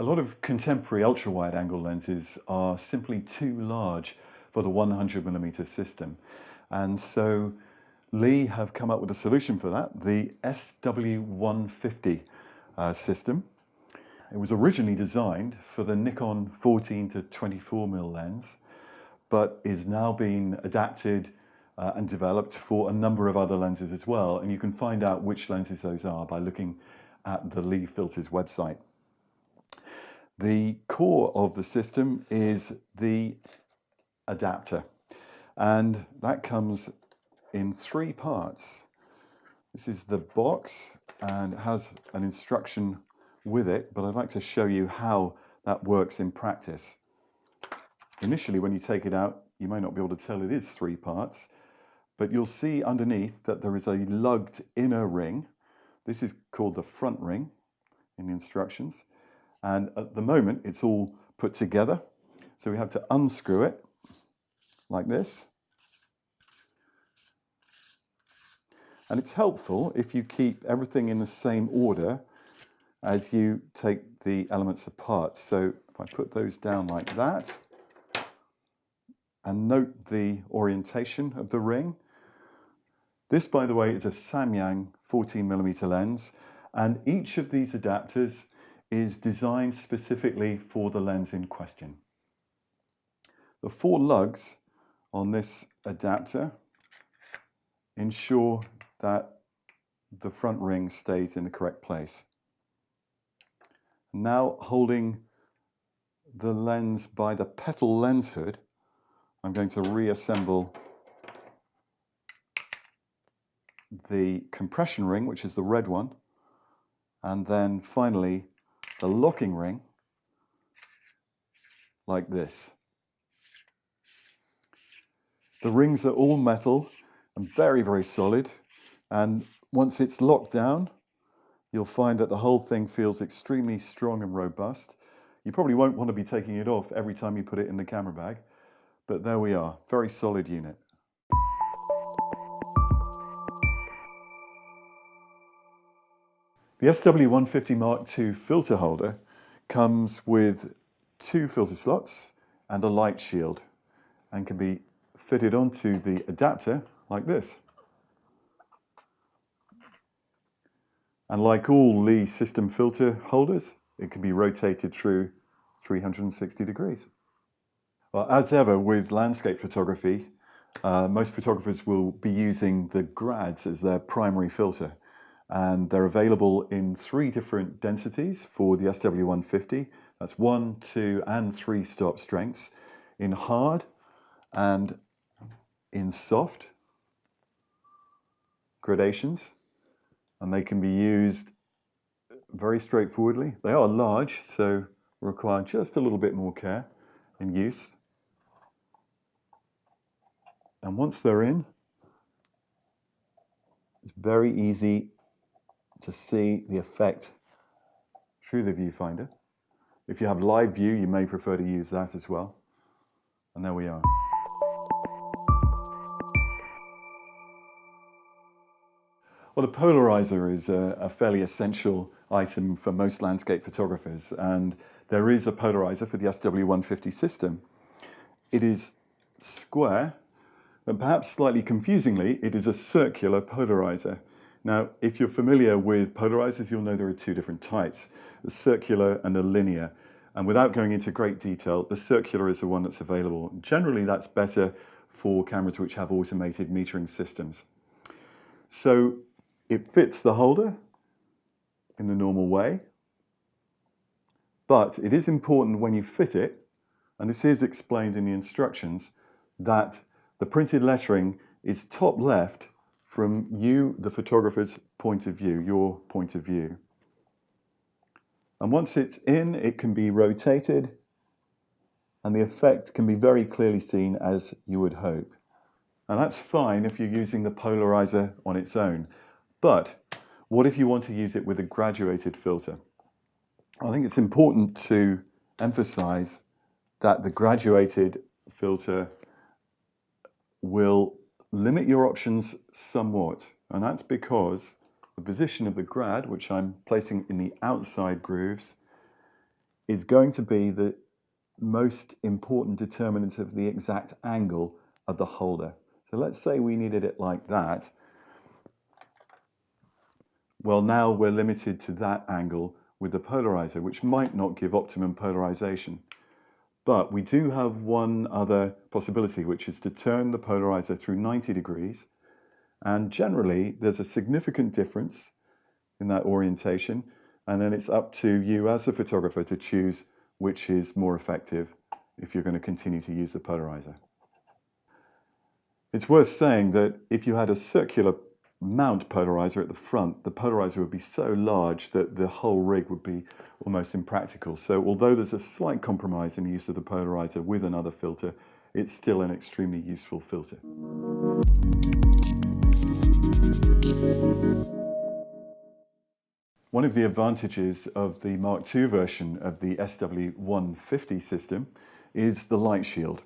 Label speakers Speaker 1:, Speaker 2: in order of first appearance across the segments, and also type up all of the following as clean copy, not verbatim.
Speaker 1: A lot of contemporary ultra-wide angle lenses are simply too large for the 100mm system. And so Lee have come up with a solution for that, the SW150 system. It was originally designed for the Nikon 14 to 24mm lens, but is now being adapted and developed for a number of other lenses as well. And you can find out which lenses those are by looking at the Lee Filters website. The core of the system is the adapter, and that comes in three parts. This is the box and it has an instruction with it, but I'd like to show you how that works in practice. Initially, when you take it out, you may not be able to tell it is three parts, but you'll see underneath that there is a lugged inner ring. This is called the front ring in the instructions. And at the moment, it's all put together. So we have to unscrew it like this. And it's helpful if you keep everything in the same order as you take the elements apart. So if I put those down like that, and note the orientation of the ring. This, by the way, is a Samyang 14mm lens, and each of these adapters is designed specifically for the lens in question. The four lugs on this adapter ensure that the front ring stays in the correct place. Now, holding the lens by the petal lens hood, I'm going to reassemble the compression ring, which is the red one, and then finally the locking ring, like this. The rings are all metal and very, very solid, and once it's locked down, you'll find that the whole thing feels extremely strong and robust. You probably won't want to be taking it off every time you put it in the camera bag, but there we are, very solid unit. The SW150 Mark II filter holder comes with two filter slots and a light shield, and can be fitted onto the adapter like this. And like all Lee system filter holders, it can be rotated through 360 degrees. Well, as ever with landscape photography, most photographers will be using the grads as their primary filter. And they're available in three different densities for the SW150. That's 1, 2, and 3 stop strengths, in hard and in soft gradations. And they can be used very straightforwardly. They are large, so require just a little bit more care in use. And once they're in, it's very easy to see the effect through the viewfinder. If you have live view, you may prefer to use that as well. And there we are. Well, a polarizer is a fairly essential item for most landscape photographers, and there is a polarizer for the SW150 system. It is square, but perhaps slightly confusingly, it is a circular polarizer. Now, if you're familiar with polarizers, you'll know there are two different types, a circular and a linear. And without going into great detail, the circular is the one that's available. Generally, that's better for cameras which have automated metering systems. So it fits the holder in the normal way, but it is important when you fit it, and this is explained in the instructions, that the printed lettering is top left from you, the photographer's point of view, your point of view. And once it's in, it can be rotated, and the effect can be very clearly seen as you would hope. And that's fine if you're using the polarizer on its own. But what if you want to use it with a graduated filter? I think it's important to emphasize that the graduated filter will limit your options somewhat, and that's because the position of the grad, which I'm placing in the outside grooves, is going to be the most important determinant of the exact angle of the holder. So let's say we needed it like that. Well, now we're limited to that angle with the polarizer, which might not give optimum polarization. But we do have one other possibility, which is to turn the polarizer through 90 degrees. And generally, there's a significant difference in that orientation. And then it's up to you as a photographer to choose which is more effective if you're going to continue to use the polarizer. It's worth saying that if you had a circular mount polarizer at the front, the polarizer would be so large that the whole rig would be almost impractical. So although there's a slight compromise in the use of the polarizer with another filter, it's still an extremely useful filter. One of the advantages of the Mark II version of the SW150 system is the light shield.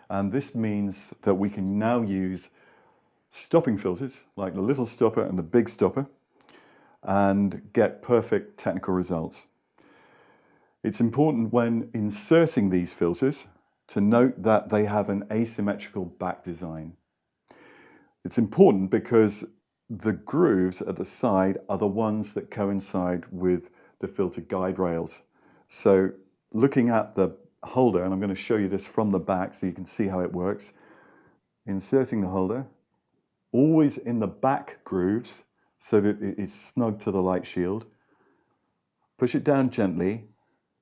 Speaker 1: And this means that we can now use stopping filters like the little stopper and the big stopper and get perfect technical results. It's important when inserting these filters to note that they have an asymmetrical back design. It's important because the grooves at the side are the ones that coincide with the filter guide rails. So looking at the holder, and I'm going to show you this from the back so you can see how it works. Inserting the holder, always in the back grooves so that it is snug to the light shield. Push it down gently,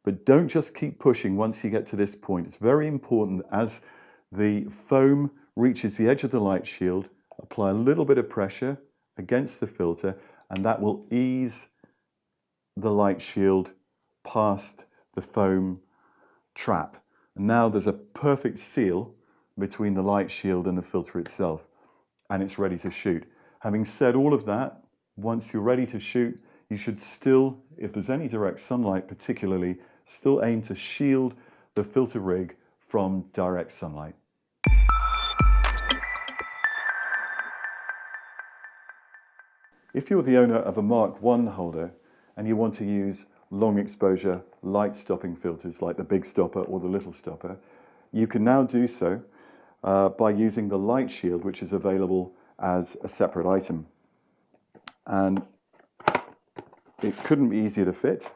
Speaker 1: but don't just keep pushing once you get to this point. It's very important as the foam reaches the edge of the light shield, apply a little bit of pressure against the filter, and that will ease the light shield past the foam trap. And now there's a perfect seal between the light shield and the filter itself, and it's ready to shoot. Having said all of that, once you're ready to shoot, you should still, if there's any direct sunlight particularly, still aim to shield the filter rig from direct sunlight. If you're the owner of a Mark I holder and you want to use long exposure light stopping filters like the big stopper or the little stopper, you can now do so by using the light shield, which is available as a separate item. And it couldn't be easier to fit.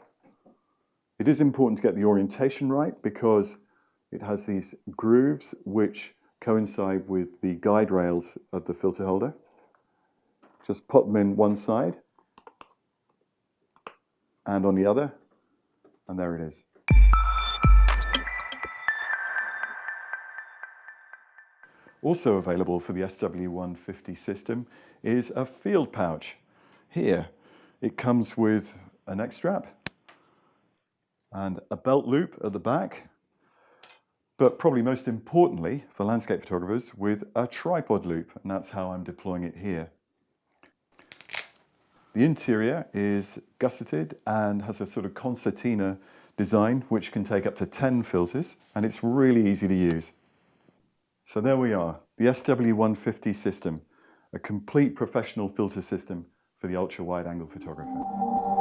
Speaker 1: It is important to get the orientation right because it has these grooves which coincide with the guide rails of the filter holder. Just pop them in one side and on the other, and there it is. Also available for the SW150 system is a field pouch. Here, it comes with a neck strap and a belt loop at the back, but probably most importantly for landscape photographers, with a tripod loop, and that's how I'm deploying it here. The interior is gusseted and has a sort of concertina design which can take up to 10 filters, and it's really easy to use. So there we are, the SW150 system, a complete professional filter system for the ultra-wide angle photographer.